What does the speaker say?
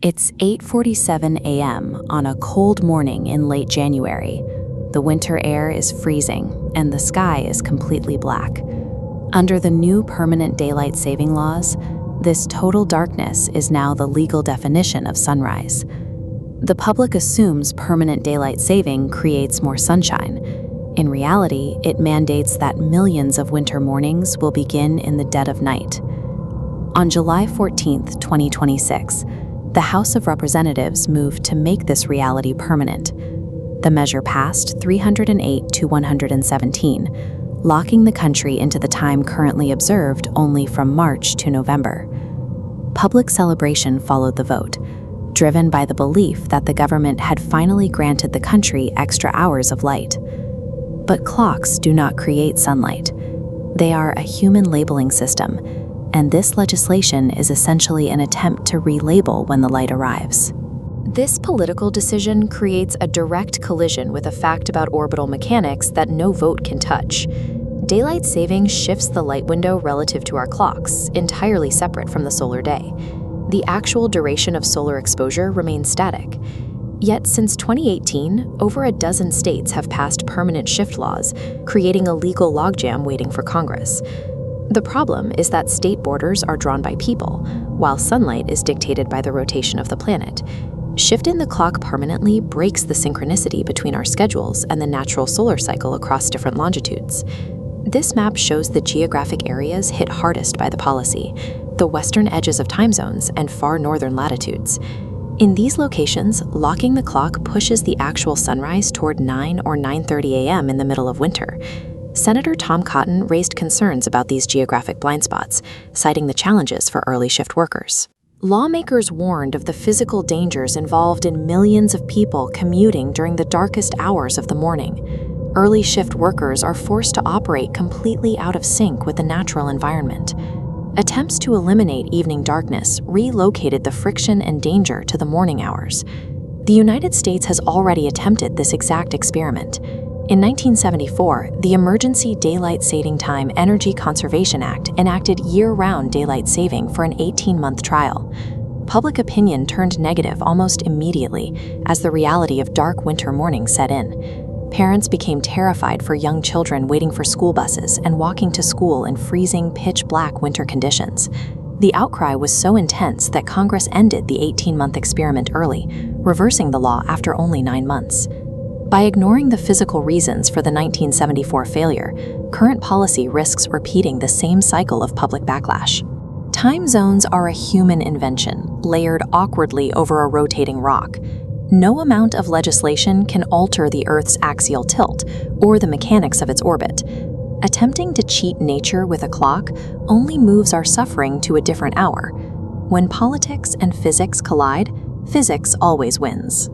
It's 8:47 a.m. on a cold morning in late January. The winter air is freezing, and the sky is completely black. Under the new permanent daylight saving laws, this total darkness is now the legal definition of sunrise. The public assumes permanent daylight saving creates more sunshine. In reality, it mandates that millions of winter mornings will begin in the dead of night. On July 14, 2026, the House of Representatives moved to make this reality permanent. The measure passed 308 to 117, locking the country into the time currently observed only from March to November. Public celebration followed the vote, driven by the belief that the government had finally granted the country extra hours of light. But clocks do not create sunlight. They are a human labeling system, and this legislation is essentially an attempt to relabel when the light arrives. This political decision creates a direct collision with a fact about orbital mechanics that no vote can touch. Daylight saving shifts the light window relative to our clocks, entirely separate from the solar day. The actual duration of solar exposure remains static. Yet since 2018, over a dozen states have passed permanent shift laws, creating a legal logjam waiting for Congress. The problem is that state borders are drawn by people, while sunlight is dictated by the rotation of the planet. Shifting the clock permanently breaks the synchronicity between our schedules and the natural solar cycle across different longitudes. This map shows the geographic areas hit hardest by the policy, the western edges of time zones and far northern latitudes. In these locations, locking the clock pushes the actual sunrise toward 9 or 9:30 a.m. in the middle of winter. Senator Tom Cotton raised concerns about these geographic blind spots, citing the challenges for early shift workers. Lawmakers warned of the physical dangers involved in millions of people commuting during the darkest hours of the morning. Early shift workers are forced to operate completely out of sync with the natural environment. Attempts to eliminate evening darkness relocated the friction and danger to the morning hours. The United States has already attempted this exact experiment. In 1974, the Emergency Daylight Saving Time Energy Conservation Act enacted year-round daylight saving for an 18-month trial. Public opinion turned negative almost immediately as the reality of dark winter mornings set in. Parents became terrified for young children waiting for school buses and walking to school in freezing, pitch-black winter conditions. The outcry was so intense that Congress ended the 18-month experiment early, reversing the law after only 9 months. By ignoring the physical reasons for the 1974 failure, current policy risks repeating the same cycle of public backlash. Time zones are a human invention, layered awkwardly over a rotating rock. No amount of legislation can alter the Earth's axial tilt or the mechanics of its orbit. Attempting to cheat nature with a clock only moves our suffering to a different hour. When politics and physics collide, physics always wins.